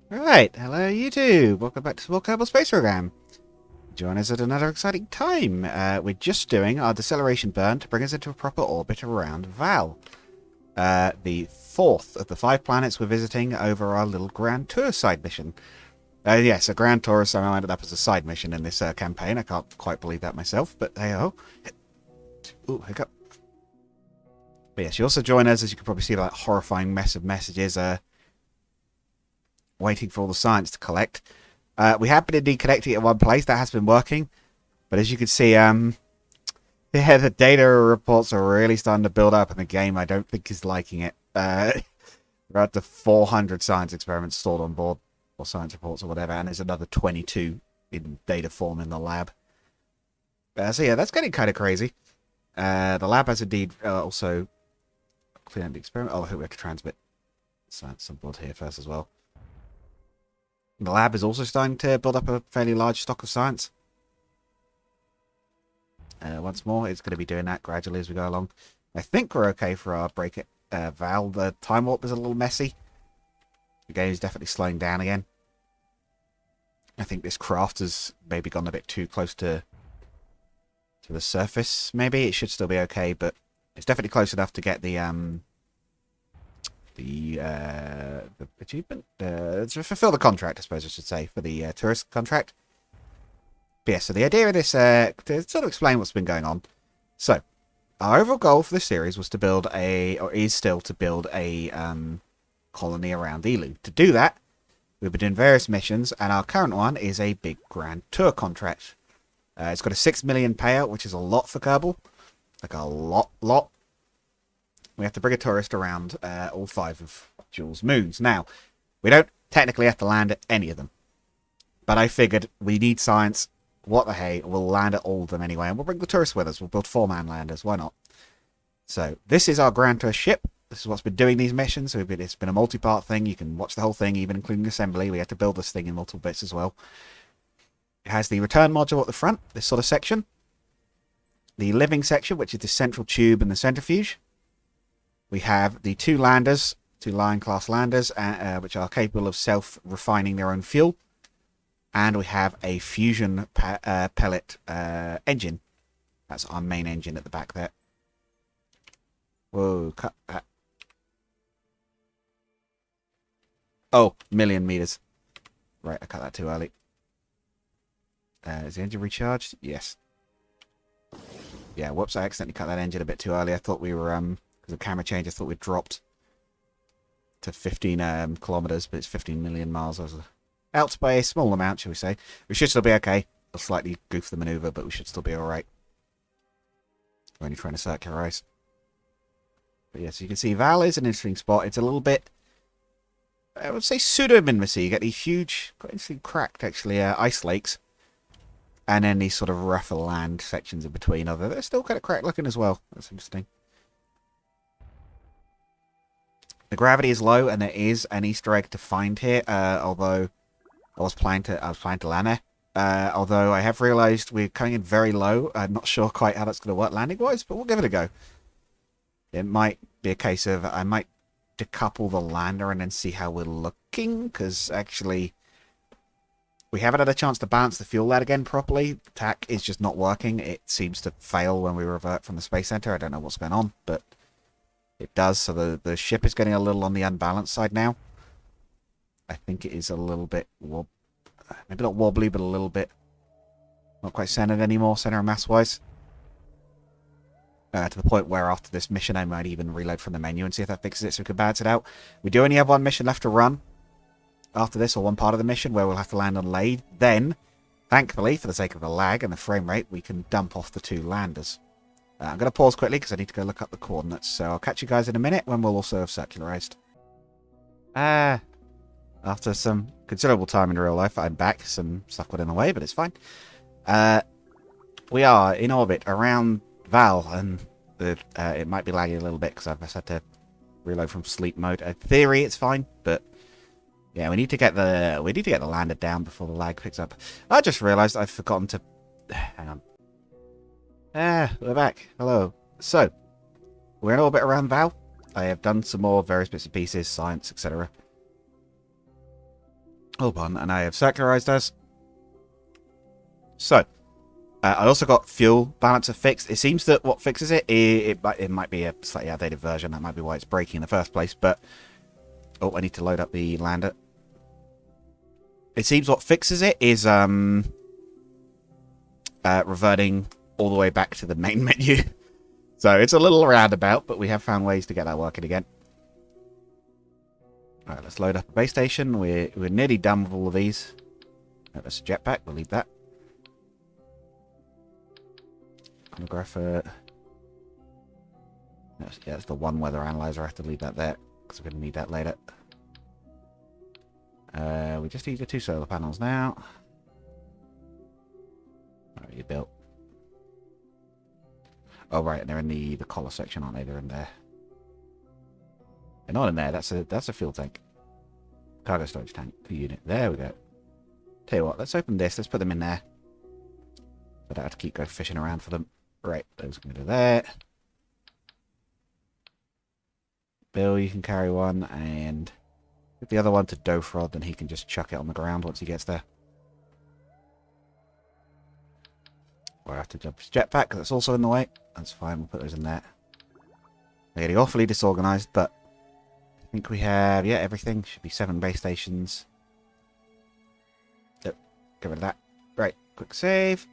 Right, hello YouTube. Welcome back to the Kerbal Space Program. Join us at another exciting time. We're just doing our deceleration burn to bring us into a proper orbit around Vall. The fourth of the 5 planets we're visiting over our little Grand Tour side mission. Yes, a Grand Tour somehow ended up as a side mission in this campaign. I can't quite believe that myself, but hey-ho. Ooh, hiccup. But yes, you also join us, as you can probably see, that horrifying mess of messages waiting for all the science to collect. We have been indeed connecting at one place. That has been working. But as you can see, yeah, the data reports are really starting to build up, and the game, I don't think, is liking it. We're up to 400 science experiments stored on board, or science reports, or whatever, and there's another 22 in data form in the lab. So yeah, that's getting kind of crazy. The lab has indeed also cleared the experiment. Oh, I hope we have to transmit science on board here first as well. The lab is also starting to build up a fairly large stock of science. Once more, it's going to be doing that gradually as we go along. I think we're okay for our break at Vall. The time warp is a little messy. The game is definitely slowing down again. I think this craft has maybe gone a bit too close to the surface. Maybe it should still be okay, but it's definitely close enough to get the achievement to fulfill the contract, I suppose I should say, for the tourist contract. But yeah, so the idea of this, to sort of explain what's been going on. So, our overall goal for this series was to build or is still to build a colony around Eeloo. To do that, we've been doing various missions, and our current one is a big grand tour contract. It's got a 6 million payout, which is a lot for Kerbal. Like a lot. We have to bring a tourist around all 5 of Jules' moons. Now, we don't technically have to land at any of them. But I figured we need science. What the hey, we'll land at all of them anyway. And we'll bring the tourists with us. We'll build 4-man landers. Why not? So, this is our Grand Tour ship. This is what's been doing these missions. So it's been a multi-part thing. You can watch the whole thing, even including assembly. We have to build this thing in multiple bits as well. It has the return module at the front, this sort of section. The living section, which is the central tube and the centrifuge. We have the 2 landers, 2 Lion-class landers, which are capable of self-refining their own fuel. And we have a fusion pellet engine. That's our main engine at the back there. Whoa, cut that. Oh, million meters. Right, I cut that too early. Is the engine recharged? Yes. Yeah, whoops, I accidentally cut that engine a bit too early. I thought we were, because of camera change, I thought we'd dropped to 15 kilometers, but it's 15 million miles. I was out by a small amount, shall we say. We should still be okay. I'll slightly goof the maneuver, but we should still be alright. We're only trying to circularize. But yeah, so you can see Vall is an interesting spot. It's a little bit, I would say, pseudo-minimacy. You get these huge, quite interesting cracked, actually, ice lakes. And then these sort of rougher land sections in between. Although they're still kind of cracked looking as well. That's interesting. The gravity is low, and there is an Easter egg to find here. Although I was planning to land there. Although I have realised we're coming in very low. I'm not sure quite how that's going to work landing-wise, but we'll give it a go. It might be a case of I might decouple the lander and then see how we're looking, because actually we haven't had a chance to balance the fuel out again properly. The TAC is just not working. It seems to fail when we revert from the Space Center. I don't know what's going on, but it does. So the ship is getting a little on the unbalanced side now. I think it is a little bit, maybe not wobbly, but a little bit not quite centered anymore, center and mass-wise. To the point where after this mission, I might even reload from the menu and see if that fixes it so we can balance it out. We do only have 1 mission left to run after this, or 1 part of the mission where we'll have to land on Lade. Then, thankfully, for the sake of the lag and the frame rate, we can dump off the 2 landers. I'm going to pause quickly because I need to go look up the coordinates. So I'll catch you guys in a minute when we'll also have circularized. After some considerable time in real life, I'm back. Some stuff got in the way, but it's fine. We are in orbit around Vall, and it might be lagging a little bit because I've just had to reload from sleep mode. In theory, it's fine, but yeah, we need to get the lander down before the lag picks up. I just realised I've forgotten to. Hang on. We're back. Hello. So, we're in orbit around Vall. I have done some more various bits and pieces, science, etc. Hold on, and I have circularized us. So, I also got fuel balancer fixed. It seems that what fixes it might be a slightly outdated version. That might be why it's breaking in the first place. But, oh, I need to load up the lander. It seems what fixes it is reverting all the way back to the main menu. So it's a little roundabout, but we have found ways to get that working again. Alright, let's load up a base station. We're nearly done with all of these. That's a jetpack. We'll leave that. Chronographer. Yeah, that's the one weather analyzer. I have to leave that there because we're going to need that later. We just need the 2 solar panels now. Where are you built? Oh, right, and they're in the collar section, aren't they? They're in there. They're not in there. That's a fuel tank. Cargo storage tank unit. There we go. Tell you what, let's open this. Let's put them in there. I don't have to keep going fishing around for them. Right, those can go there. Bill, you can carry one, and give the other one to Dofrod, and he can just chuck it on the ground once he gets there. We'll have to jump his jetpack, because it's also in the way. That's fine, we'll put those in there. They're getting awfully disorganized, but I think we have, yeah, everything. Should be 7 base stations. Yep, get rid of that. Right, quick save.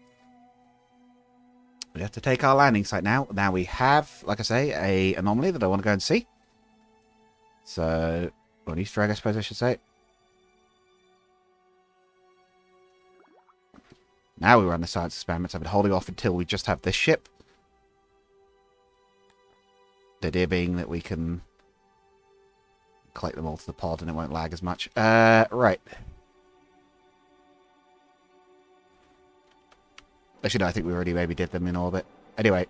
We have to take our landing site now. Now we have, like I say, a anomaly that I want to go and see. So, or an Easter egg, I suppose I should say. Now we run the science experiments. I've been holding off until we just have this ship. The idea being that we can collect them all to the pod and it won't lag as much. Right. Actually, no, I think we already maybe did them in orbit. Anyway.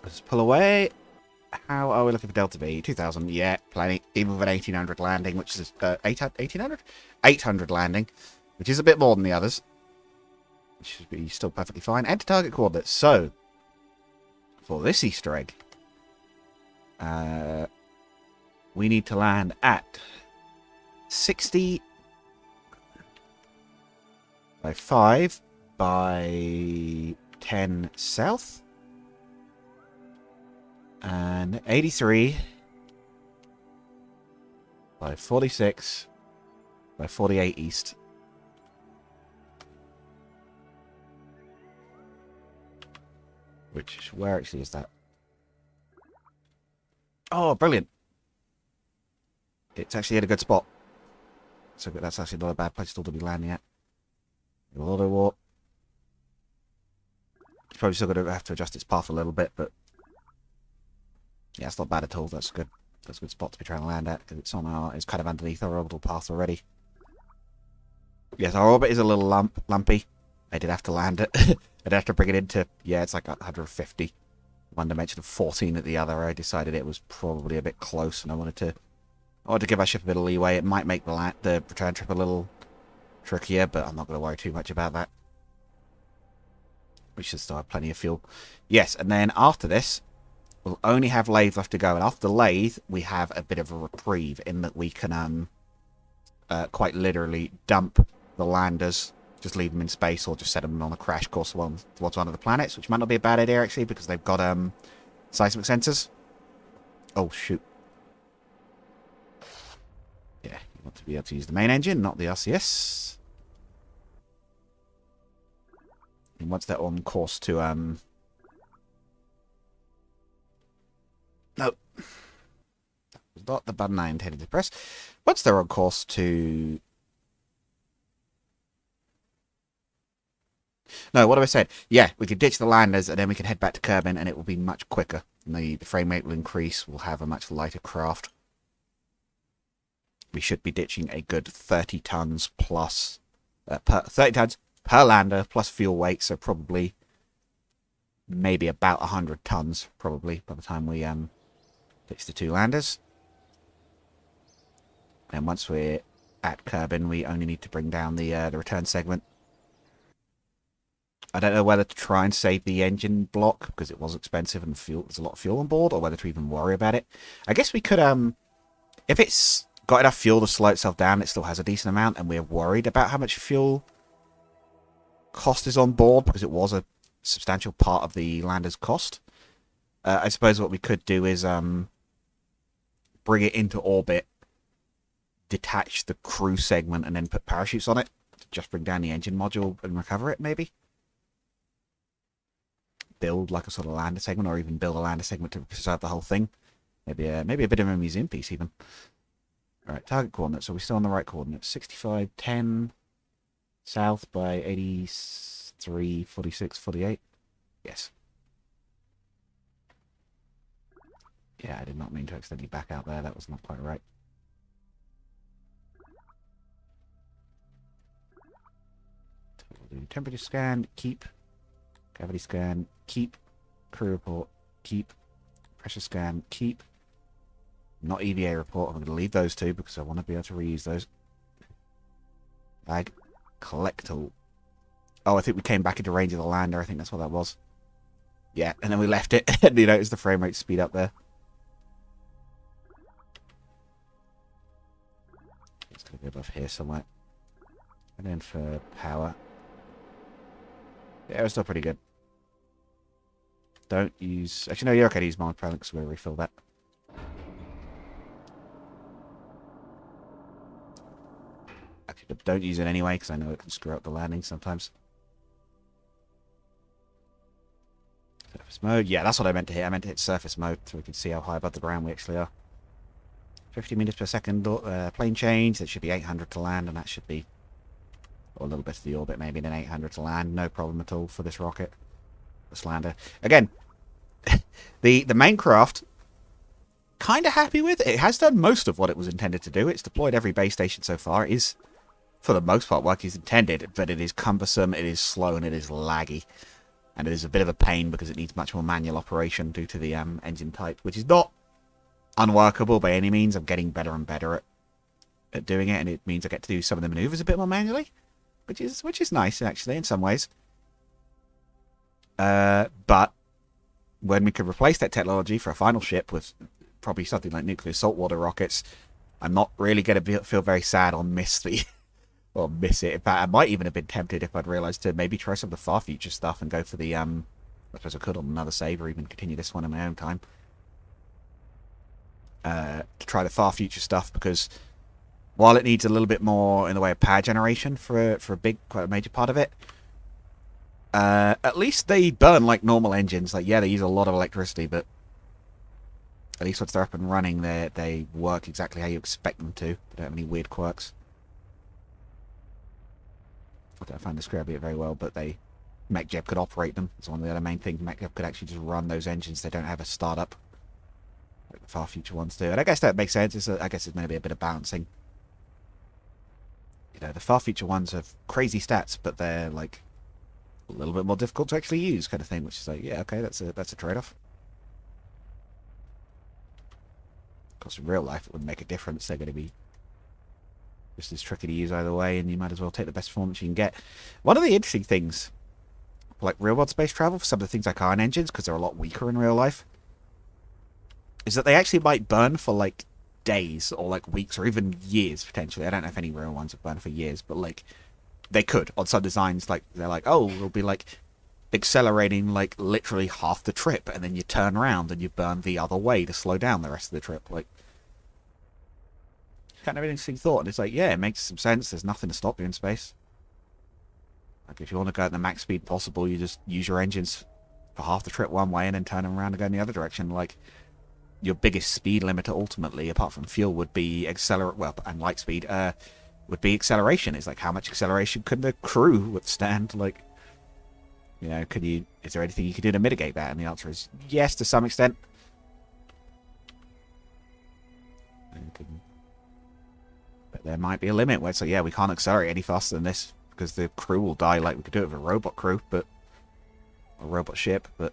Let's pull away. How are we looking for Delta V? 2000, yeah, plenty. Even with an 1800 landing, which is 1800? 800 landing, which is a bit more than the others. Which should be still perfectly fine. Enter target coordinates. So, for this Easter egg, we need to land at 60 by 5 by 10 south. And 83 by 46 by 48 east. Which, where actually is that? Oh, brilliant. It's actually at a good spot. So that's actually not a bad place still to be landing at. Auto warp. It's probably still going to have to adjust its path a little bit, but yeah, it's not bad at all. That's good. That's a good spot to be trying to land at because it's on our. It's kind of underneath our orbital path already. Yes, our orbit is a little lumpy. I did have to land it. I'd have to bring it into. Yeah, it's like 150. One dimension of 14 at the other. I decided it was probably a bit close, and I wanted to give our ship a bit of leeway. It might make the return trip a little trickier, but I'm not going to worry too much about that. We should still have plenty of fuel. Yes, and then after this, we'll only have lathe left to go, and after the lathe, we have a bit of a reprieve in that we can quite literally dump the landers, just leave them in space, or just set them on a crash course towards one of the planets, which might not be a bad idea actually, because they've got seismic sensors. Oh shoot! Yeah, you want to be able to use the main engine, not the RCS. And once they're on course to no, that was not the button I intended to press. Once they're on course to... No, what have I said? Yeah, we could ditch the landers and then we can head back to Kerbin and it will be much quicker. And the frame rate will increase. We'll have a much lighter craft. We should be ditching a good 30 tons plus... 30 tons per lander plus fuel weight, so probably maybe about 100 tons probably by the time we ditch the 2 landers. And once we're at Kerbin, we only need to bring down the return segment. I don't know whether to try and save the engine block because it was expensive and there's a lot of fuel on board, or whether to even worry about it. I guess we could, if it's got enough fuel to slow itself down. It still has a decent amount, and we're worried about how much fuel cost is on board because it was a substantial part of the lander's cost. I suppose what we could do is bring it into orbit, detach the crew segment, and then put parachutes on it to just bring down the engine module and recover it, maybe. Build like a sort of lander segment, or even build a lander segment to preserve the whole thing. Maybe a bit of a museum piece, even. Alright, target coordinates. Are we still on the right coordinates? 65, 10, south by 83, 46, 48. Yes. Yeah, I did not mean to extend you back out there. That was not quite right. We'll do temperature scan, keep. Gravity scan, keep. Crew report, keep. Pressure scan, keep. Not EVA report. I'm going to leave those two because I want to be able to reuse those. Bag. Collect all. Oh, I think we came back into range of the lander. I think that's what that was. Yeah, and then we left it. And you notice the frame rate speed up there. It's going to be above here somewhere. And then for power. Yeah, it was still pretty good. Don't use... Actually, no, you're okay to use mild propellant because we're going to refill that. Actually, but don't use it anyway because I know it can screw up the landing sometimes. Surface mode. Yeah, that's what I meant to hit. I meant to hit surface mode so we can see how high above the ground we actually are. 50 meters per second plane change. That should be 800 to land, and that should be... Or a little bit of the orbit, maybe, then 800 to land. No problem at all for this rocket. This lander. Again, the main craft, kind of happy with. It has done most of what it was intended to do. It's deployed every base station so far. It is, for the most part, working as intended, but it is cumbersome, it is slow, and it is laggy. And it is a bit of a pain because it needs much more manual operation due to the engine type, which is not unworkable by any means. I'm getting better and better at doing it, and it means I get to do some of the maneuvers a bit more manually. Which is nice, actually, in some ways. But when we could replace that technology for a final ship with probably something like nuclear saltwater rockets, I'm not really going to feel very sad or miss it. In fact, I might even have been tempted if I'd realised to maybe try some of the far future stuff and go for the, I suppose I could on another save or even continue this one in my own time. To try the far future stuff because... While it needs a little bit more in the way of power generation for a quite a major part of it, at least they burn like normal engines. Like, yeah, they use a lot of electricity, but at least once they're up and running, they work exactly how you expect them to. They don't have any weird quirks. I don't find the Scrabby very well, but MechJeb could operate them. It's one of the other main things. MechJeb could actually just run those engines. They don't have a startup like the far future ones do. And I guess that makes sense. I guess it's maybe a bit of balancing. You know, the far future ones have crazy stats, but they're like a little bit more difficult to actually use, kind of thing. Which is like, yeah, okay, that's a trade-off. Of course, in real life, it wouldn't make a difference. They're going to be just as tricky to use either way, and you might as well take the best performance you can get. One of the interesting things, like real-world space travel, for some of the things like iron engines, because they're a lot weaker in real life, is that they actually might burn for like days or like weeks or even years potentially. I don't know if any real ones have burned for years, but like they could on some designs. Like they're like, oh, it'll be like accelerating like literally half the trip, and then you turn around and you burn the other way to slow down the rest of the trip. Like, kind of an interesting thought. And it's like, yeah, it makes some sense. There's nothing to stop you in space. Like if you want to go at the max speed possible, you just use your engines for half the trip one way and then turn them around and go in the other direction. Like, your biggest speed limiter ultimately, apart from fuel, would be and light speed, would be acceleration. It's like, how much acceleration could the crew withstand? Like, you know, is there anything you could do to mitigate that? And the answer is yes, to some extent. But there might be a limit where it's like, yeah, we can't accelerate any faster than this because the crew will die. Like, we could do it with a robot crew, or a robot ship, but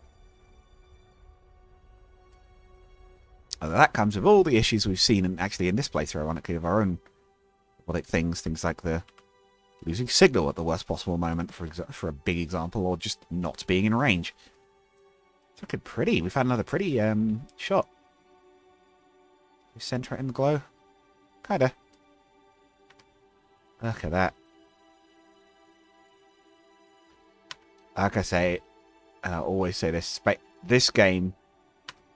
that comes with all the issues we've seen, and actually in this playthrough, ironically, of our own robotic things like the losing signal at the worst possible moment, for a big example, or just not being in range. It's looking pretty. We've had another pretty shot. We center it in the glow. Kinda. Look at that. Like I say, and I always say this, this game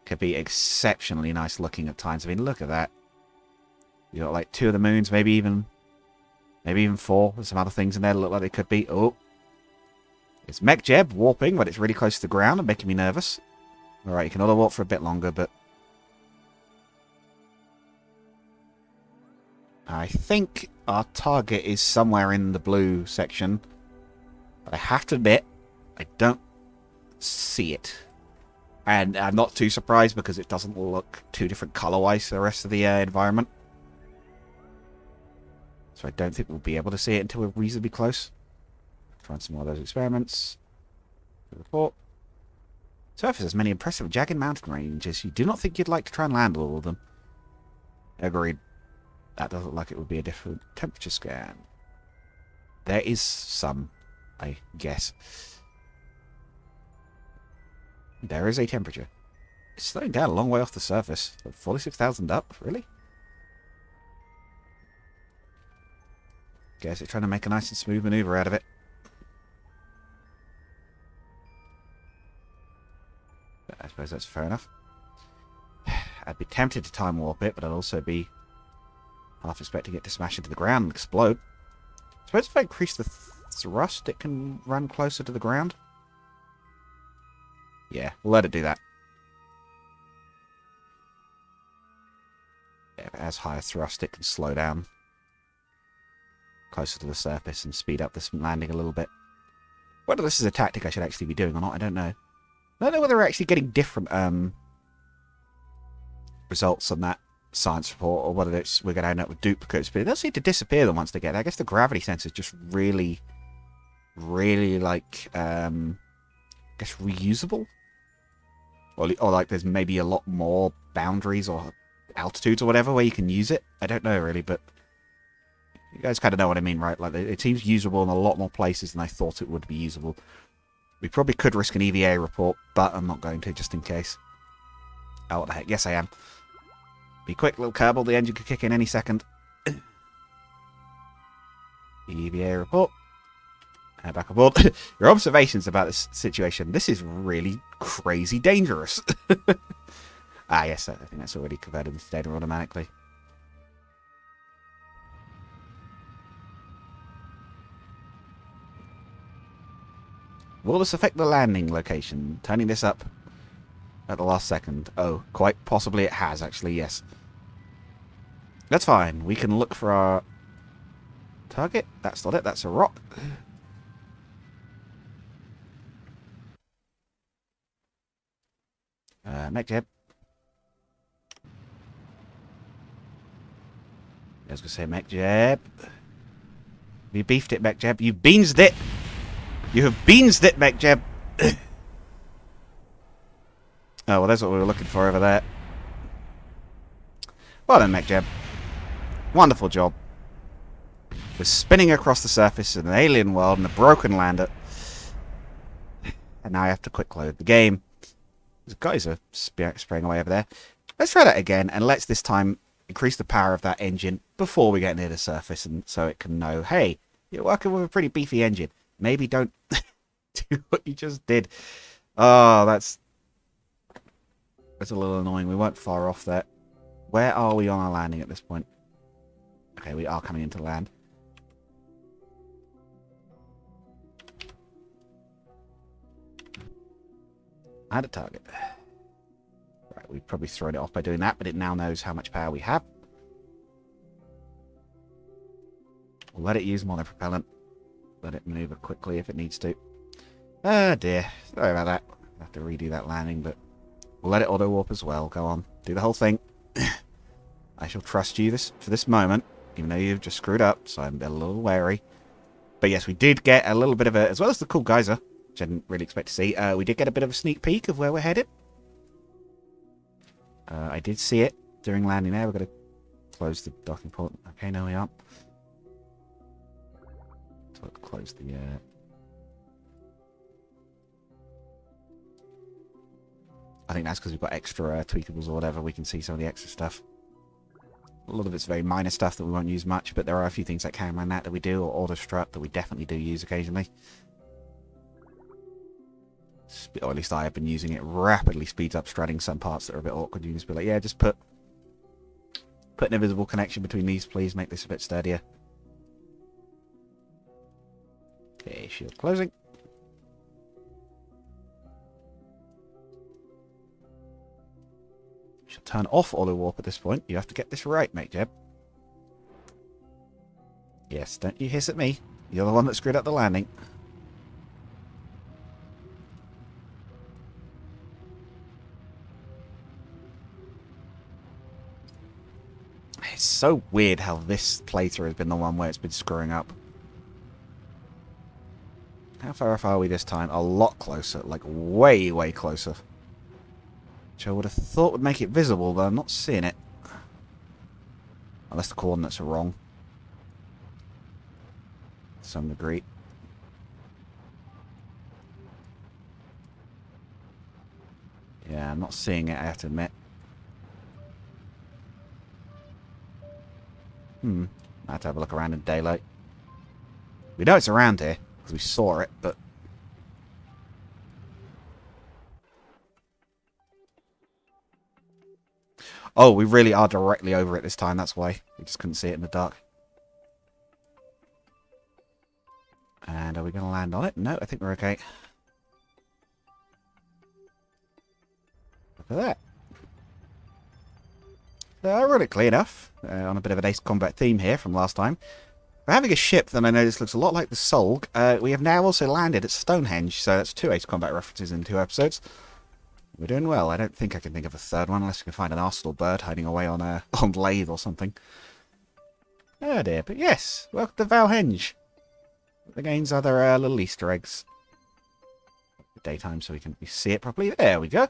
could be exceptionally nice looking at times. I mean, look at that. You got like 2 of the moons, maybe even 4. There's some other things in there that look like they could be. Oh. It's Mech Jeb warping, but it's really close to the ground and making me nervous. Alright, you can auto warp for a bit longer, but I think our target is somewhere in the blue section. But I have to admit, I don't see it. And I'm not too surprised because it doesn't look too different color-wise to the rest of the environment. So I don't think we'll be able to see it until we're reasonably close. Trying some more of those experiments. Report. Surface has many impressive jagged mountain ranges. You do not think you'd like to try and land all of them. Agreed. That doesn't look like it would be a different temperature scan. There is some, I guess. There is a temperature. It's slowing down a long way off the surface. 46,000 up? Really? Guess it's trying to make a nice and smooth maneuver out of it. But I suppose that's fair enough. I'd be tempted to time warp it, but I'd also be half expecting it to smash into the ground and explode. I suppose if I increase the thrust, it can run closer to the ground. Yeah, we'll let it do that. Yeah, if it has higher thrust, it can slow down closer to the surface and speed up this landing a little bit. Whether this is a tactic I should actually be doing or not, I don't know. I don't know whether we're actually getting different results on that science report, or whether we're going to end up with duplicates, but it does seem to disappear them once they get there. I guess the gravity sensor is just really like, I guess reusable? Or like there's maybe a lot more boundaries or altitudes or whatever where you can use it. I don't know really, but you guys kind of know what I mean, right? Like it seems usable in a lot more places than I thought it would be usable. We probably could risk an EVA report, but I'm not going to, just in case. Oh, what the heck? Yes, I am. Be quick, little Kerbal. The engine could kick in any second. EVA report. And back aboard. Your observations about this situation. This is really crazy dangerous. Ah, yes, I think that's already converted into data automatically. Will this affect the landing location? Turning this up at the last second. Oh, quite possibly it has, actually, yes. That's fine. We can look for our target. That's not it. That's a rock. Mech Jeb. I was going to say Mech Jeb. You beefed it, Mech Jeb. You beansed it. You have beansed it, Mech Jeb. Oh, well, that's what we were looking for over there. Well then, Mech Jeb. Wonderful job. We're spinning across the surface in an alien world in a broken lander. And now I have to quick load the game. These guys are spraying away over there. Let's try that again, and let's this time increase the power of that engine before we get near the surface, and so it can know, hey, you're working with a pretty beefy engine. Maybe don't do what you just did. Oh, that's a little annoying. We weren't far off there. Where are we on our landing at this point? Okay, we are coming into land. Add a target. Right, we've probably thrown it off by doing that, but it now knows how much power we have. We'll let it use monopropellant. Let it maneuver quickly if it needs to. Oh dear. Sorry about that. I'll have to redo that landing, but we'll let it auto warp as well. Go on. Do the whole thing. I shall trust you for this moment, even though you've just screwed up, so I'm a little wary. But yes, we did get a little bit of a, as well as the cool geyser, which I didn't really expect to see, we did get a bit of a sneak peek of where we're headed. I did see it during landing there. We're going to close the docking port. Okay, no we aren't. So let's close the... I think that's because we've got extra tweakables or whatever. We can see some of the extra stuff. A lot of it's very minor stuff that we won't use much, but there are a few things like camera and that we do, or auto strut that we definitely do use occasionally. Or at least I have been using it. Rapidly speeds up strutting some parts that are a bit awkward. You can just be like, yeah, just put an invisible connection between these, please. Make this a bit sturdier. Okay, shield closing. Shall turn off auto warp at this point. You have to get this right, mate, Jeb. Yes, don't you hiss at me. You're the one that screwed up the landing. It's so weird how this playthrough has been the one where it's been screwing up. How far off are we this time? A lot closer. Like, way, way closer. Which I would have thought would make it visible, but I'm not seeing it. Unless the coordinates are wrong. To some degree. Yeah, I'm not seeing it, I have to admit. I have to have a look around in daylight. We know it's around here, because we saw it, but... Oh, we really are directly over it this time, that's why. We just couldn't see it in the dark. And are we going to land on it? No, I think we're okay. Look at that. Ironically enough, on a bit of an Ace Combat theme here from last time, we're having a ship that I noticed looks a lot like the Solg. We have now also landed at Stonehenge, so that's 2 Ace Combat references in 2 episodes. We're doing well. I don't think I can think of a third one unless we can find an Arsenal bird hiding away on Lathe or something. Oh dear, but yes, welcome to Valhenge. The game's other little Easter eggs. Daytime so we can see it properly. There we go.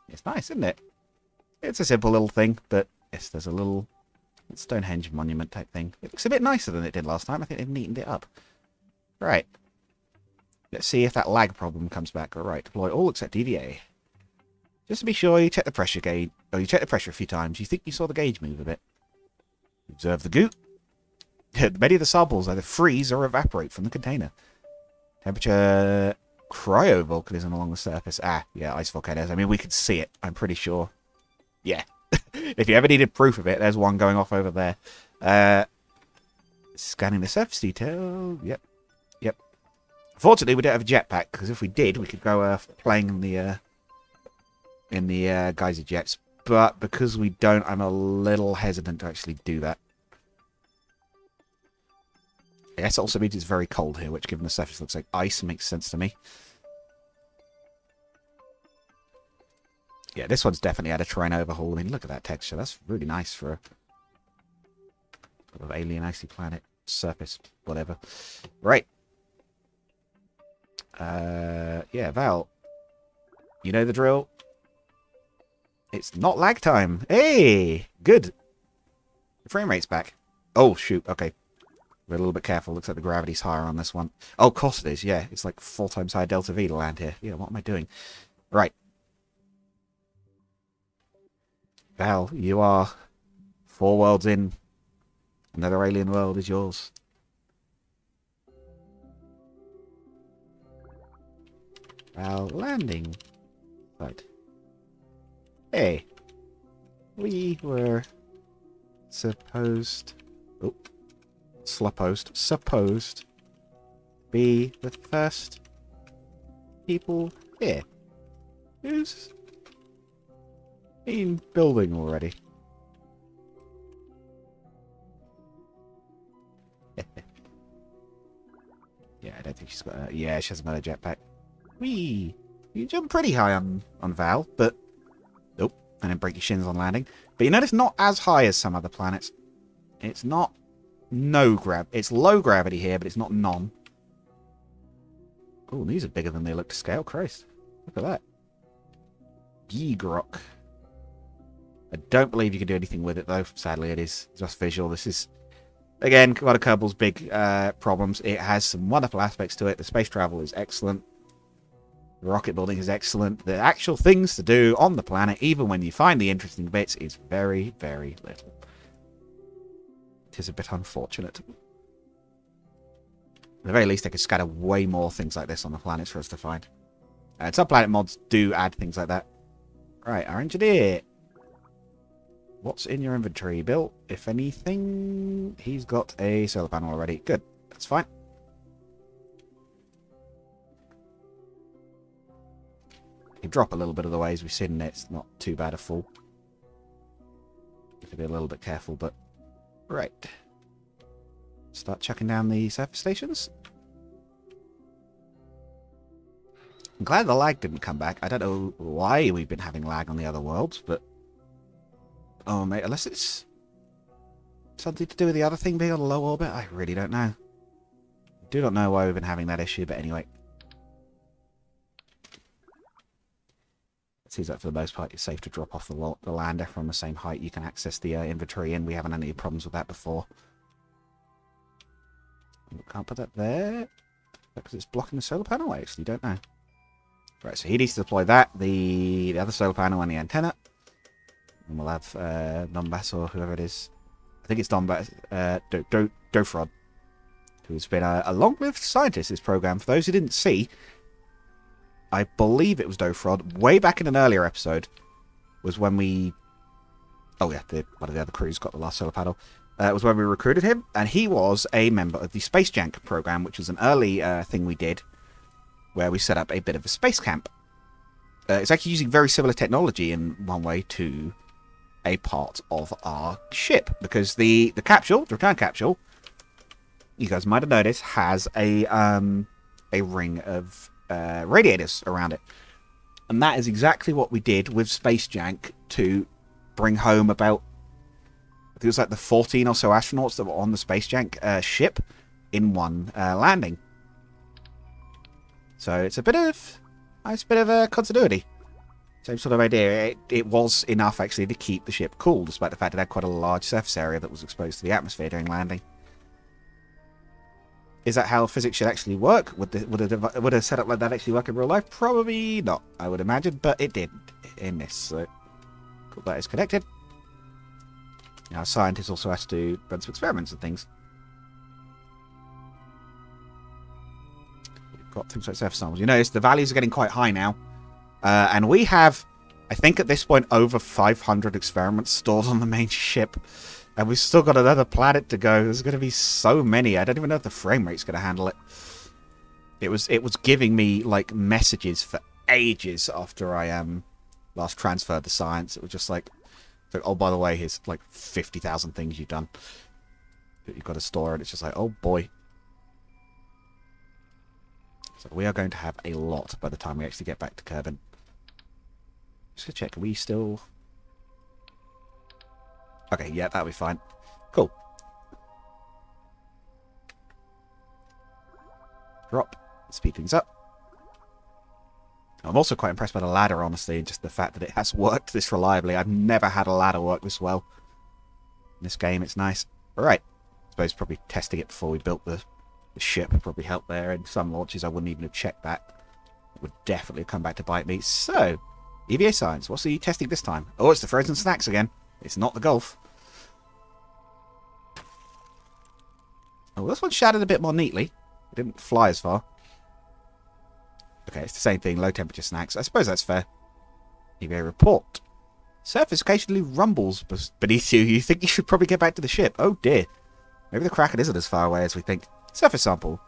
It's nice, isn't it? It's a simple little thing, but yes, there's a little Stonehenge monument type thing. It looks a bit nicer than it did last time. I think they've neatened it up. Right. Let's see if that lag problem comes back. Alright, deploy all except DVA. Just to be sure, you check the pressure gauge. Oh, you check the pressure a few times. You think you saw the gauge move a bit. Observe the goop. Many of the samples either freeze or evaporate from the container. Temperature... Cryovolcanism along the surface. Ah, yeah, ice volcanoes. I mean, we can see it, I'm pretty sure. Yeah. If you ever needed proof of it, there's one going off over there. Scanning the surface detail. Yep. Yep. Fortunately, we don't have a jetpack, because if we did, we could go playing in the geyser jets. But because we don't, I'm a little hesitant to actually do that. I guess it also means it's very cold here, which, given the surface looks like ice, makes sense to me. Yeah, this one's definitely had a terrain overhaul. I mean, look at that texture. That's really nice for a sort of alien icy planet surface, whatever. Right. Yeah, Val. You know the drill. It's not lag time. Hey! Good. The frame rate's back. Oh, shoot. Okay. We're a little bit careful. Looks like the gravity's higher on this one. Oh, of course it is. Yeah, it's like 4 times higher delta V to land here. Yeah, what am I doing? Right. Val, you are 4 worlds in. Another alien world is yours. Val, landing. Right. Hey. We were supposed... Oh. Supposed be the first people here. Who's been building already? Yeah, I don't think she's got a... Yeah, she hasn't got a jetpack. Whee! You jump pretty high on Val, but... Nope. And then break your shins on landing. But you notice not as high as some other planets. It's not... It's low gravity here, but it's not non. Oh, these are bigger than they look to scale. Christ. Look at that. Gigrok. I don't believe you can do anything with it, though. Sadly, it is just visual. This is, again, one of Kerbal's big problems. It has some wonderful aspects to it. The space travel is excellent. The rocket building is excellent. The actual things to do on the planet, even when you find the interesting bits, is very, very little. is a bit unfortunate. At the very least, they could scatter way more things like this on the planets for us to find. Some planet mods do add things like that. Right, our engineer. What's in your inventory, Bill? If anything, he's got a solar panel already. Good, that's fine. You drop a little bit of the way, as we've seen. It's not too bad a fall. Have to be a little bit careful, but right. Start chucking down the surface stations. I'm glad the lag didn't come back. I don't know why we've been having lag on the other worlds, but oh mate, unless it's something to do with the other thing being on a low orbit, I really don't know. I do not know why we've been having that issue, but anyway. It seems like for the most part it's safe to drop off the lander from the same height you can access the inventory in. We haven't had any problems with that before. Can't put that there because it's blocking the solar panel. I actually don't know. Right, so he needs to deploy that, the other solar panel and the antenna. And we'll have Donbass or whoever it is. I think it's Donbass, Dofrod, who's been a long-lived scientist in this program. For those who didn't see, I believe it was Dofrod, way back in an earlier episode, was when we... Oh yeah, one of the other crews got the last solar panel. Was when we recruited him, and he was a member of the Space Jank program, which was an early thing we did, where we set up a bit of a space camp. It's actually using very similar technology in one way to a part of our ship, because the capsule, the return capsule, you guys might have noticed, has a ring of radiators around it, and that is exactly what we did with Space Jank to bring home about, I think it was like the 14 or so astronauts that were on the Space Jank ship in one landing. So it's a bit of continuity. Same sort of idea. It was enough actually to keep the ship cool, despite the fact it had quite a large surface area that was exposed to the atmosphere during landing. Is that how physics should actually work? Would a setup like that actually work in real life? Probably not, I would imagine, but it did in this. So cool, that is connected. Now, a scientist also has to run some experiments and things. We've got things like surface samples. You notice the values are getting quite high now. And we have, I think at this point, over 500 experiments stored on the main ship. And we've still got another planet to go. There's going to be so many. I don't even know if the frame rate's going to handle it. It was giving me, like, messages for ages after I last transferred the science. It was just like, oh, by the way, here's like 50,000 things you've done that you've got to store, and it's just like, oh boy. So we are going to have a lot by the time we actually get back to Kerbin. Just to check, are we still... Okay, yeah, that'll be fine. Cool. Drop. Speed things up. I'm also quite impressed by the ladder, honestly, and just the fact that it has worked this reliably. I've never had a ladder work this well. In this game, it's nice. Alright. I suppose probably testing it before we built the ship would probably help there. In some launches, I wouldn't even have checked that. It would definitely come back to bite me. So, EVA science. What's the testing this time? Oh, it's the frozen snacks again. It's not the golf. Oh, this one shattered a bit more neatly. It didn't fly as far. Okay, it's the same thing. Low temperature snacks. I suppose that's fair. EVA report. Surface occasionally rumbles beneath you. You think you should probably get back to the ship. Oh dear. Maybe the Kraken isn't as far away as we think. Surface sample.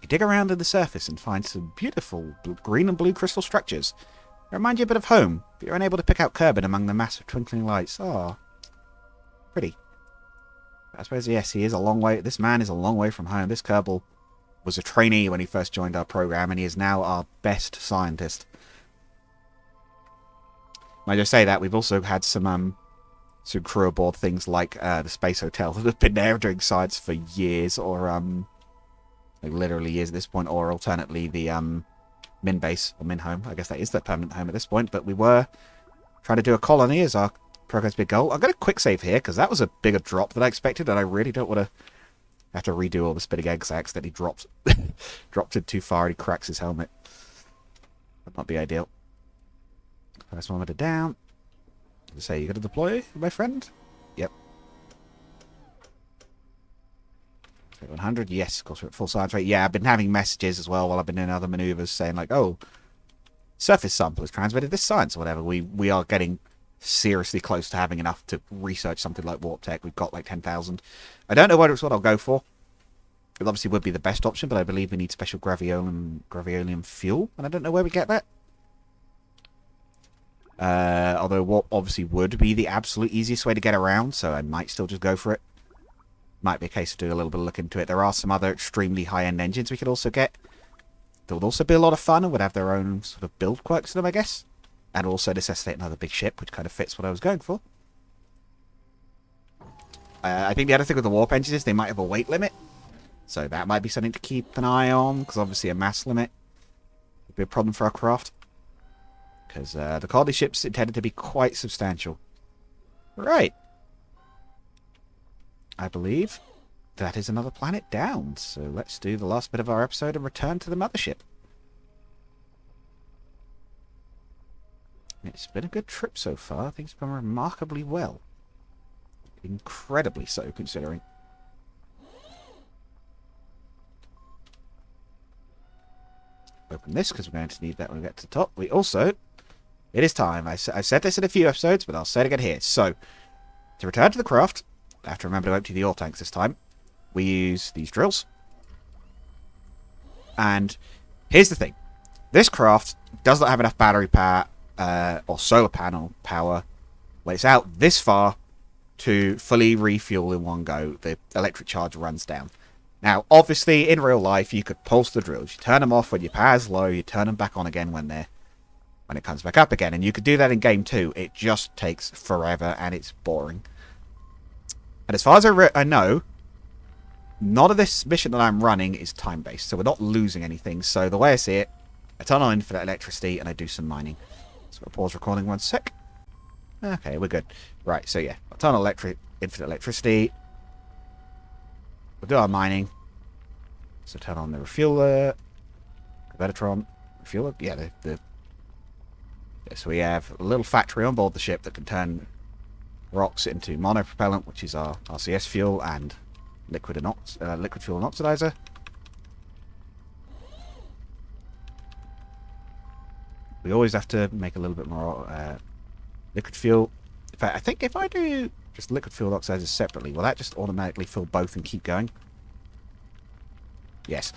You dig around in the surface and find some beautiful green and blue crystal structures. They remind you a bit of home, but you're unable to pick out Kerbin among the massive twinkling lights. Ah, pretty. I suppose, yes, he is a long way. This man is a long way from home. This Kerbal was a trainee when he first joined our program, and he is now our best scientist. Might just say that we've also had some crew aboard things like the Space Hotel that have been there doing science for years, or like literally years at this point, or alternately the Min base or Min home. I guess that is their permanent home at this point. But we were trying to do a colony as our program's big goal. I'm going to quick save here because that was a bigger drop than I expected, and I really don't want to have to redo all the spinning eggs I accidentally dropped. Dropped it too far and he cracks his helmet. That might be ideal. First one down. Say, you got to deploy, my friend? Yep. 100, yes, of course we're at full science rate. Yeah, I've been having messages as well while I've been doing other maneuvers saying like, oh, surface sample has transmitted this science or whatever. We are getting seriously close to having enough to research something like warp tech. We've got like 10,000. I don't know whether it's what I'll go for. It obviously would be the best option, but I believe we need special graviolium fuel, and I don't know where we get that. Although warp obviously would be the absolute easiest way to get around, so I might still just go for it. Might be a case of doing a little bit of look into it. There are some other extremely high-end engines we could also get. That would also be a lot of fun and would have their own sort of build quirks to them, I guess. And also necessitate another big ship, which kind of fits what I was going for. I think the other thing with the warp engines is they might have a weight limit. So that might be something to keep an eye on, because obviously a mass limit would be a problem for our craft. Because the colony ship's intended to be quite substantial. Right. I believe that is another planet down. So let's do the last bit of our episode and return to the mothership. It's been a good trip so far. Things have gone remarkably well. Incredibly so, considering. Open this, because we're going to need that when we get to the top. We also... It is time. I've said this in a few episodes, but I'll say it again here. So, to return to the craft, I have to remember to empty the ore tanks this time. We use these drills. And here's the thing. This craft does not have enough battery power or solar panel power when it's out this far to fully refuel in one go. The electric charge runs down. Now, obviously, in real life, you could pulse the drills. You turn them off when your power's low. You turn them back on again when it comes back up again. And you could do that in game 2. It just takes forever and it's boring. And as far as I know, none of this mission that I'm running is time-based. So we're not losing anything. So the way I see it, I turn on infinite electricity and I do some mining. So I'll pause recording 1 sec. Okay, we're good. Right, so yeah. I'll turn on infinite electricity. We'll do our mining. So turn on the refueler. Convertron. Refueler? Yeah, so we have a little factory on board the ship that can turn rocks into monopropellant, which is our RCS fuel, and liquid fuel and oxidizer. We always have to make a little bit more liquid fuel. In fact, I think if I do just liquid fuel and oxidizer separately, will that just automatically fill both and keep going? Yes.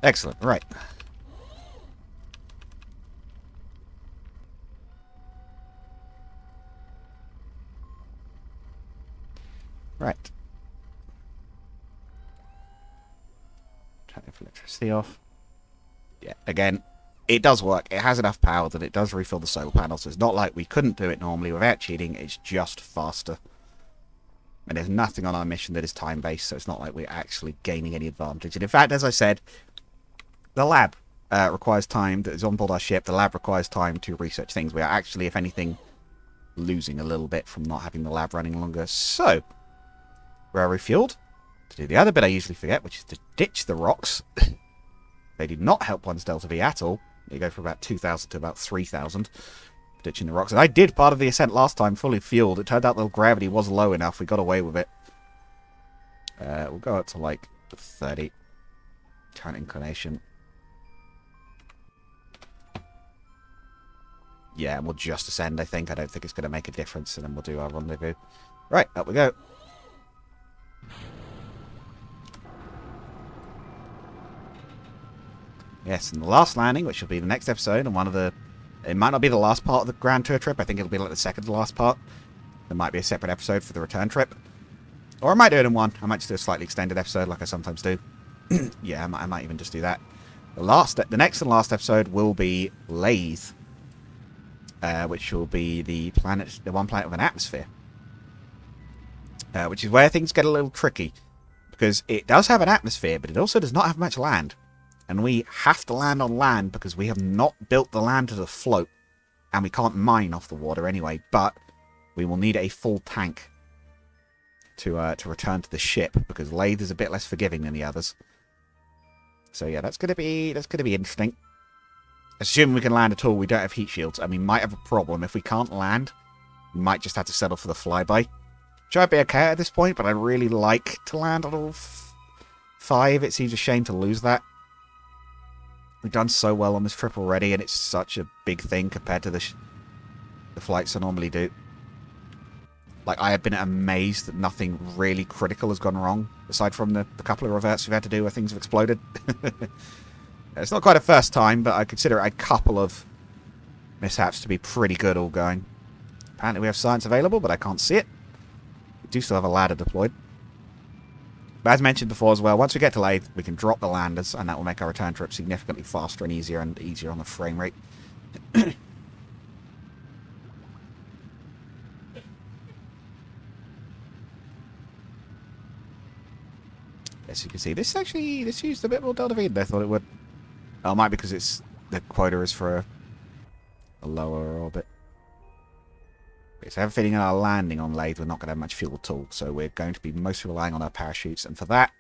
Excellent. Right. Right. Turn the electricity off. Yeah, again, it does work. It has enough power that it does refill the solar panel, so it's not like we couldn't do it normally without cheating. It's just faster. And there's nothing on our mission that is time-based, so it's not like we're actually gaining any advantage. And in fact, as I said, the lab requires time that is on board our ship. The lab requires time to research things. We are actually, if anything, losing a little bit from not having the lab running longer. So, we're refueled. To do the other bit I usually forget, which is to ditch the rocks. They do not help one's Delta V at all. You go from about 2,000 to about 3,000. Ditching the rocks. And I did part of the ascent last time fully fueled. It turned out the gravity was low enough. We got away with it. We'll go up to like 30. Current inclination. Yeah, and we'll just ascend, I think. I don't think it's going to make a difference. And then we'll do our rendezvous. Right, up we go. Yes, and the last landing, which will be the next episode, and one of the... It might not be the last part of the Grand Tour trip. I think it'll be like the second to last part. There might be a separate episode for the return trip. Or I might do it in one. I might just do a slightly extended episode like I sometimes do. Yeah, I might even just do that. The next and last episode will be Lathe. Which will be the one planet with an atmosphere. Which is where things get a little tricky. Because it does have an atmosphere, but it also does not have much land. And we have to land on land because we have not built the land to the float. And we can't mine off the water anyway. But we will need a full tank to return to the ship. Because Lathe is a bit less forgiving than the others. So yeah, that's gonna be interesting. Assuming we can land at all, we don't have heat shields. And we might have a problem. If we can't land, we might just have to settle for the flyby. Which I'd be okay at this point, but I really like to land on all 5. It seems a shame to lose that. We've done so well on this trip already, and it's such a big thing compared to the flights I normally do. Like, I have been amazed that nothing really critical has gone wrong, aside from the couple of reverts we've had to do where things have exploded. It's not quite a first time, but I consider a couple of mishaps to be pretty good all going. Apparently we have science available, but I can't see it. We do still have a ladder deployed. But as mentioned before as well, once we get to Lathe, we can drop the landers, and that will make our return trip significantly faster and easier on the frame rate. As you can see, this used a bit more Delta V than I thought it would. Oh, it might be because the quota is for a lower orbit. So I have a feeling in our landing on Lathe, we're not going to have much fuel at all, so we're going to be mostly relying on our parachutes, and for that,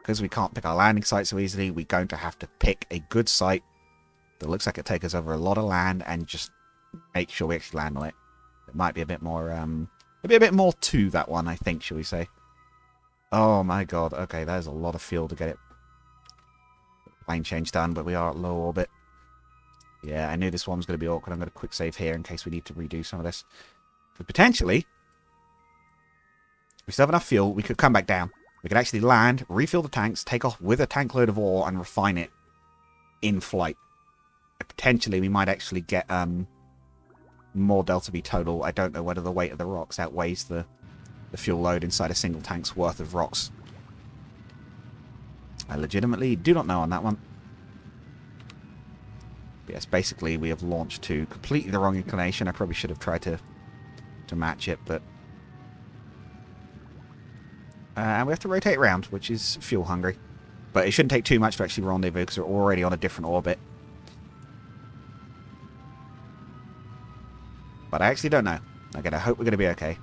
because we can't pick our landing site so easily, we're going to have to pick a good site that looks like it takes us over a lot of land and just make sure we actually land on it. It might be a bit more, to that one, I think, shall we say. Oh my god, okay, there's a lot of fuel to get it plane change done, but we are at low orbit. Yeah, I knew this one was going to be awkward. I'm going to quick save here in case we need to redo some of this. But potentially, we still have enough fuel, we could come back down. We could actually land, refill the tanks, take off with a tank load of ore, and refine it in flight. Potentially, we might actually get more Delta V total. I don't know whether the weight of the rocks outweighs the fuel load inside a single tank's worth of rocks. I legitimately do not know on that one. But yes, basically, we have launched to completely the wrong inclination. I probably should have tried to match it, but... and we have to rotate around, which is fuel hungry. But it shouldn't take too much to actually rendezvous, because we're already on a different orbit. But I actually don't know. Again, I hope we're going to be okay.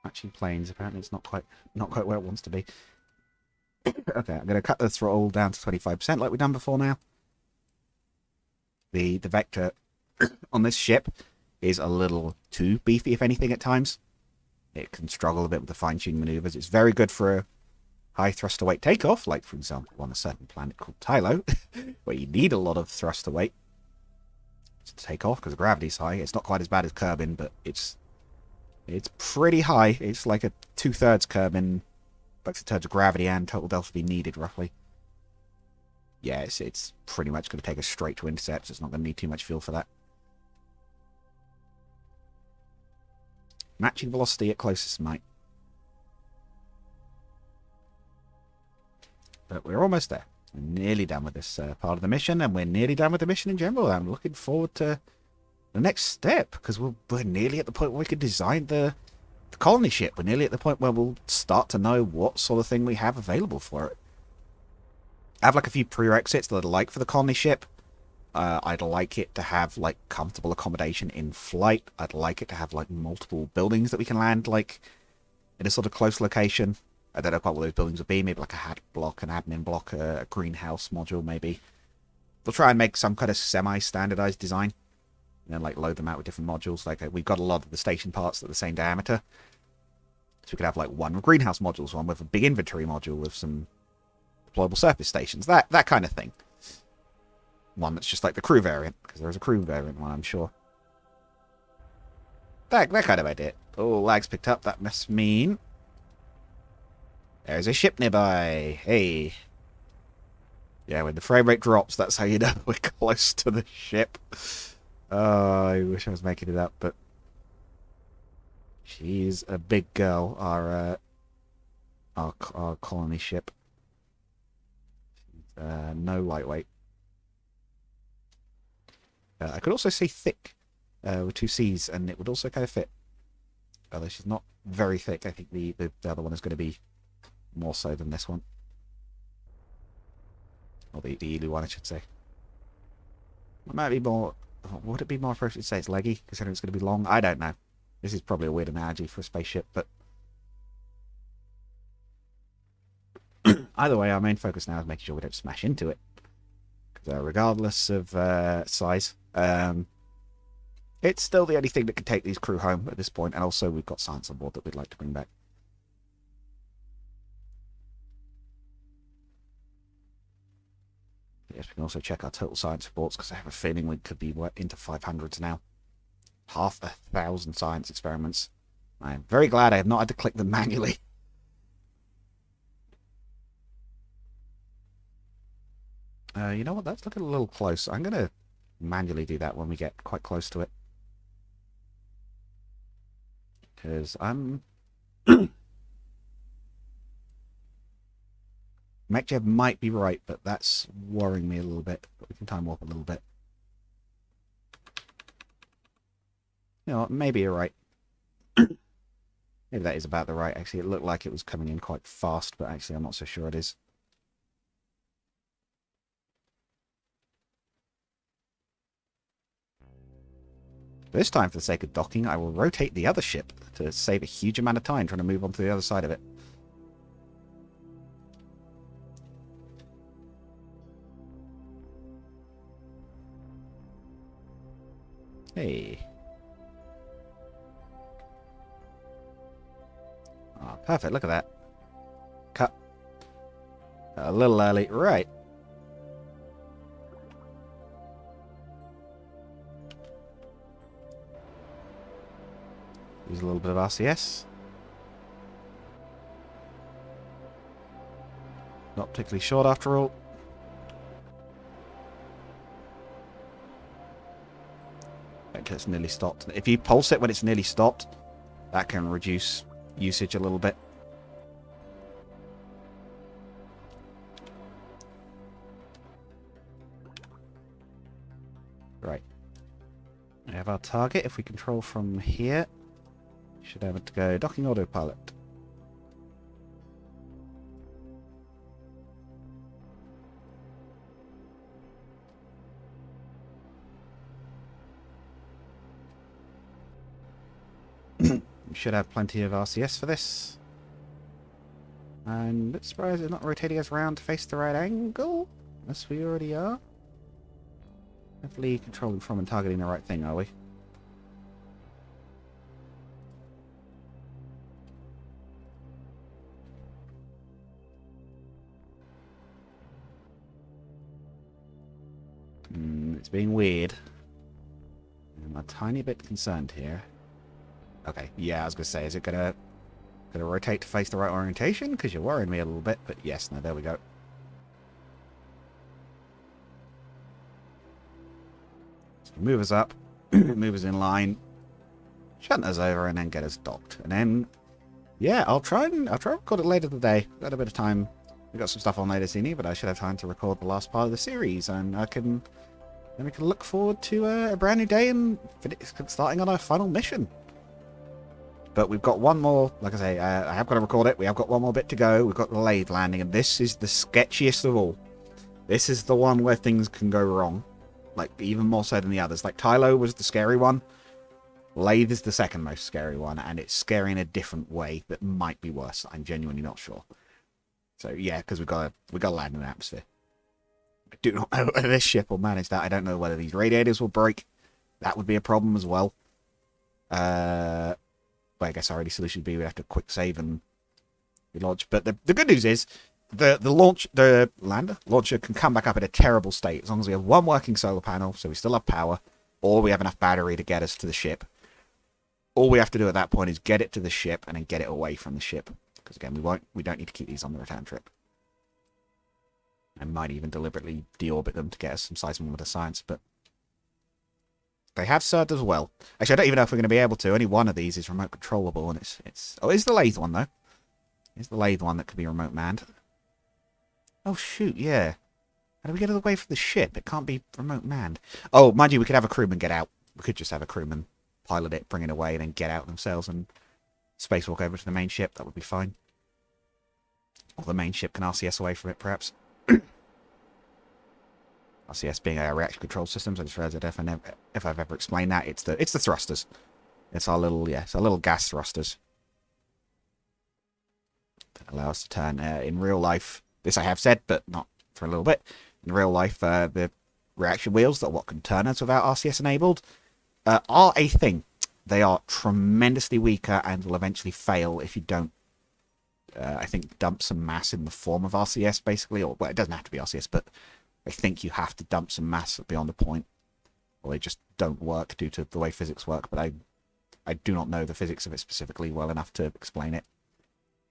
Matching planes. Apparently, it's not quite where it wants to be. Okay, I'm going to cut the throttle down to 25% like we've done before now. The vector on this ship is a little too beefy, if anything, at times. It can struggle a bit with the fine-tuned maneuvers. It's very good for a high thruster weight takeoff, like, for example, on a certain planet called Tylo, where you need a lot of thruster weight to take off because the gravity's high. It's not quite as bad as Kerbin, but it's pretty high. It's like a 2/3 Kerbin, both in terms of gravity and total Delta V needed, roughly. Yeah, it's pretty much going to take us straight to intercept, so it's not going to need too much fuel for that. Matching velocity at closest might. But we're almost there. We're nearly done with this part of the mission, and we're nearly done with the mission in general. I'm looking forward to the next step, because we're nearly at the point where we could design the colony ship. We're nearly at the point where we'll start to know what sort of thing we have available for it. I have like a few prerequisites that I'd like for the colony ship. I'd like it to have like comfortable accommodation in flight. I'd like it to have like multiple buildings that we can land like in a sort of close location. I don't know quite what those buildings would be. Maybe like a hat block, an admin block, a greenhouse module maybe. We'll try and make some kind of semi-standardized design. And then like load them out with different modules. Like we've got a lot of the station parts that are the same diameter. So we could have like one with greenhouse modules, one with a big inventory module with some deployable surface stations. That kind of thing. One that's just like the crew variant, because there's a crew variant one, I'm sure. That kind of idea. Oh, lag's picked up. That must mean there's a ship nearby. Hey. Yeah, when the frame rate drops, that's how you know we're close to the ship. Oh, I wish I was making it up, but she's a big girl, our colony ship. No lightweight. I could also say thick with 2 C's, and it would also kind of fit. Although she's not very thick. I think the other one is going to be more so than this one. Or the Eeloo one, I should say. It might be more... Would it be more appropriate to say it's leggy, considering it's going to be long? I don't know. This is probably a weird analogy for a spaceship, but... Either way, our main focus now is making sure we don't smash into it. Because regardless of size, it's still the only thing that can take these crew home at this point, and also we've got science on board that we'd like to bring back. Yes, we can also check our total science reports, because I have a feeling we could be into 500s now. 1,000 science experiments. I am very glad I have not had to click them manually. You know what? That's looking a little close. I'm going to manually do that when we get quite close to it. Because I'm... Mechjev might be right, but that's worrying me a little bit. But we can time warp a little bit. You know what? Maybe you're right. Maybe that is about the right. Actually, it looked like it was coming in quite fast, but actually I'm not so sure it is. This time, for the sake of docking, I will rotate the other ship to save a huge amount of time trying to move on to the other side of it. Hey. Oh, perfect. Look at that. Cut. A little early. Right. Use a little bit of RCS. Not particularly short after all. It's nearly stopped. If you pulse it when it's nearly stopped, that can reduce usage a little bit. Right. We have our target. If we control from here, should have it to go docking autopilot. We should have plenty of RCS for this. And a bit surprised it's not rotating us around to face the right angle, as we already are. Definitely controlling from and targeting the right thing, are we? It's being weird. I'm a tiny bit concerned here. Okay, yeah, I was gonna say, is it gonna rotate to face the right orientation? Because you're worrying me a little bit, but yes, no, there we go. So move us up, move us in line, shunt us over, and then get us docked. And then, yeah, I'll try and record it later today. Got a bit of time. We got some stuff on later this evening, but I should have time to record the last part of the series, and then we can look forward to a brand new day and starting on our final mission. But we've got one more, like I say, I have got to record it. We have got one more bit to go. We've got the lathe landing, and this is the sketchiest of all. This is the one where things can go wrong. Like, even more so than the others. Like, Tylo was the scary one. Lathe is the second most scary one, and it's scary in a different way that might be worse. I'm genuinely not sure. So, yeah, because we've got to land in the atmosphere. I do not know whether this ship will manage that. I don't know whether these radiators will break. That would be a problem as well. But I guess our only solution would be we have to quick save and relaunch. But the good news is the launcher can come back up in a terrible state as long as we have one working solar panel, so we still have power, or we have enough battery to get us to the ship. All we have to do at that point is get it to the ship and then get it away from the ship. Because again, we don't need to keep these on the return trip. I might even deliberately deorbit them to get us some seismometer science, but they have served us well. Actually, I don't even know if we're going to be able to. Only one of these is remote controllable, and it's the lathe one though. It's the lathe one that could be remote manned. Oh shoot, yeah. How do we get it away from the ship? It can't be remote manned. Oh, mind you, we could have a crewman get out. We could just have a crewman pilot it, bring it away, and then get out themselves and spacewalk over to the main ship. That would be fine. Or the main ship can RCS away from it, perhaps. RCS being our reaction control systems. I just realized that if I've ever explained that, it's the thrusters. It's our little it's our little gas thrusters that allow us to turn. In real life, this I have said, but not for a little bit. In real life, the reaction wheels, that are what can turn us without RCS enabled, are a thing. They are tremendously weaker and will eventually fail if you don't, I think, dump some mass in the form of RCS, basically. Or, well, it doesn't have to be RCS, but I think you have to dump some mass beyond a point, or they just don't work due to the way physics work. But I do not know the physics of it specifically well enough to explain it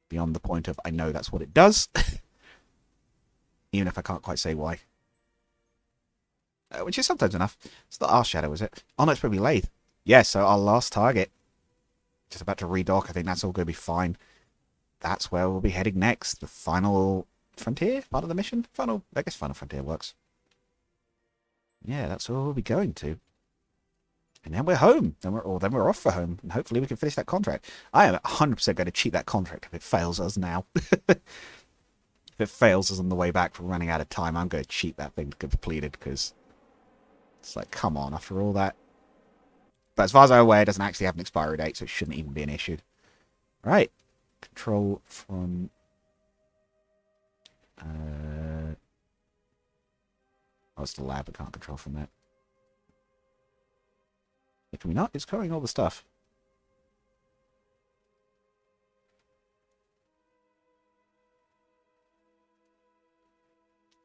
beyond the point of I know that's what it does, even if I can't quite say why. Which is sometimes enough. It's not our shadow, is it? Oh, no, it's probably Lathe. Yeah, so our last target. Just about to redock. I think that's all going to be fine. That's where we'll be heading next. The final frontier? Part of the mission? I guess final frontier works. Yeah, that's where we'll be going to. And then we're home. Then we're off for home. And hopefully we can finish that contract. I am 100% going to cheat that contract if it fails us now. If it fails us on the way back from running out of time, I'm going to cheat that thing to get completed, because it's like, come on, after all that. But as far as I'm aware, it doesn't actually have an expiry date, so it shouldn't even be an issue. Right. Control from... oh, it's the lab. I can't control from that. Can we not? It's covering all the stuff.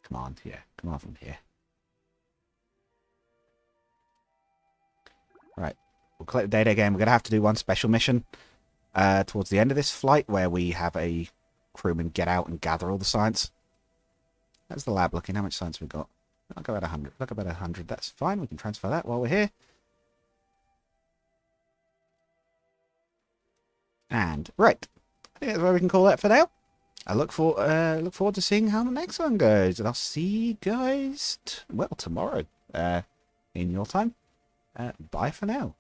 Come on, yeah. Come on from here. Right. We'll collect the data again. We're going to have to do one special mission towards the end of this flight where we have a crewman get out and gather all the science. How's the lab looking? How much science have we got? I'll go about 100. Look about 100. That's fine. We can transfer that while we're here. And right. I think that's where we can call that for now. I look forward to seeing how the next one goes. And I'll see you guys, well, tomorrow in your time. Bye for now.